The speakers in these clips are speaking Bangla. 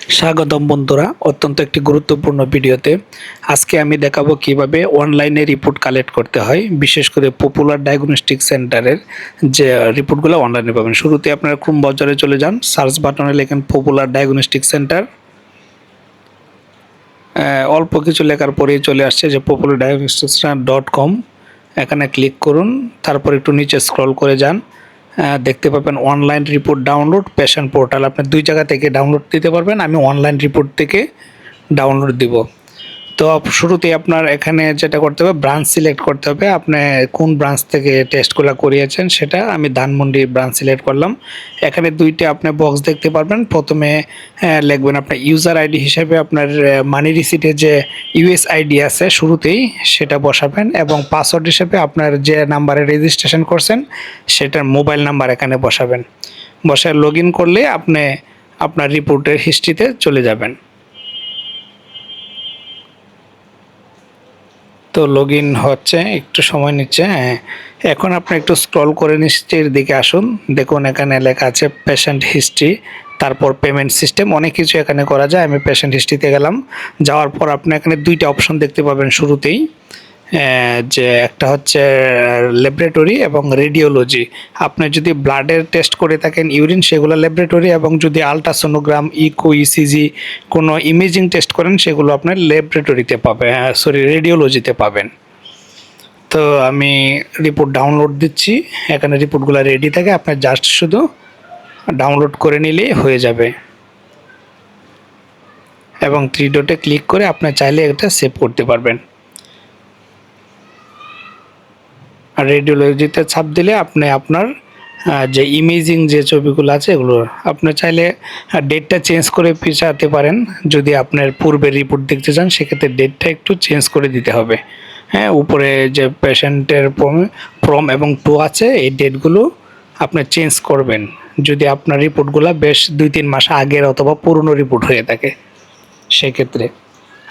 স্বাগতম বন্ধুরা, অত্যন্ত একটি গুরুত্বপূর্ণ ভিডিওতে। আজকে আমি দেখাবো কিভাবে অনলাইনে রিপোর্ট কালেক্ট করতে হয়, বিশেষ করে পপুলার ডায়াগনস্টিক সেন্টারের যে রিপোর্টগুলো অনলাইনে পাবেন। শুরুতে আপনারা ক্রোম ব্রাউজারে চলে যান, সার্চ বাটনে লেখেন পপুলার ডায়াগনস্টিক সেন্টার। অল্প কিছু লেখার পরেই চলে আসছে যে populardiagnostics.com। এখানে ক্লিক করুন, তারপর একটু নিচে স্ক্রল করে যান, দেখতে পাবেন online report download patient portal. আপনি দুই জায়গা থেকে ডাউনলোড দিতে পারবেন। আমি অনলাইন রিপোর্ট থেকে ডাউনলোড দিব। তো শুরুতেই আপনার এখানে যেটা করতে হবে, ব্রাঞ্চ সিলেক্ট করতে হবে। আপনি কোন ব্রাঞ্চ থেকে টেস্টগুলো করিয়েছেন সেটা। আমি ধানমন্ডি ব্রাঞ্চ সিলেক্ট করলাম। এখানে দুইটা আপনি বক্স দেখতে পারবেন। প্রথমে লিখবেন আপনার ইউজার আইডি হিসেবে আপনার মানি রিসিটে যে ইউএস আইডি আছে শুরুতেই সেটা বসাবেন, এবং পাসওয়ার্ড হিসেবে আপনার যে নাম্বারে রেজিস্ট্রেশন করছেন সেটার মোবাইল নাম্বার এখানে বসাবেন। বসায় লগ ইন করলে আপনি আপনার রিপোর্টের হিস্ট্রিতে চলে যাবেন। তো লগ ইন হচ্ছে, একটু সময় নিচ্ছে। এখন আপনি একটু স্ক্রল করে নিচের দিকে আসুন, দেখুন এখানে লেখা আছে পেশেন্ট হিস্ট্রি, তারপর পেমেন্ট সিস্টেম, অনেক কিছু এখানে করা যায়। আমি পেশেন্ট হিস্ট্রিতে গেলাম। যাওয়ার পর আপনি এখানে দুইটা অপশন দেখতে পাবেন শুরুতেই, যে একটা হচ্ছে ল্যাবরেটরি এবং রেডিওলজি। আপনি যদি ব্লাডের টেস্ট করে থাকেন ইউরিন, সেগুলো ল্যাবরেটরি, এবং যদি আলট্রাসোনোগ্রাম, ইকো, ইসিজি কোনো ইমেজিং টেস্ট করেন সেগুলো আপনার ল্যাবরেটরিতে পাবেন, রেডিওলজিতে পাবেন। তো আমি রিপোর্ট ডাউনলোড দিচ্ছি। এখানে রিপোর্টগুলো রেডি থাকে, আপনার জাস্ট শুধু ডাউনলোড করে নিলেই হয়ে যাবে, এবং থ্রি ডটে ক্লিক করে আপনি চাইলে এটা সেভ করতে পারবেন। আর রেডিওলজিতে ছাপ দিলে আপনি আপনার যে ইমেজিং যে ছবিগুলো আছে এগুলো আপনি চাইলে ডেটটা চেঞ্জ করে পিছাতে পারেন। যদি আপনার পূর্বের রিপোর্ট দেখতে চান সেক্ষেত্রে ডেটটা একটু চেঞ্জ করে দিতে হবে। হ্যাঁ, উপরে যে পেশেন্টের ফ্রম এবং টু আছে এই ডেটগুলো আপনি চেঞ্জ করবেন যদি আপনার রিপোর্টগুলো বেশ 2-3 মাস আগের অথবা পুরনো রিপোর্ট হয়ে থাকে সেক্ষেত্রে।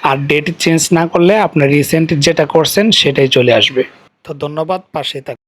আর ডেট চেঞ্জ না করলে আপনার রিসেন্ট যেটা করছেন সেটাই চলে আসবে। তো ধন্যবাদ, পাশে থাকুন।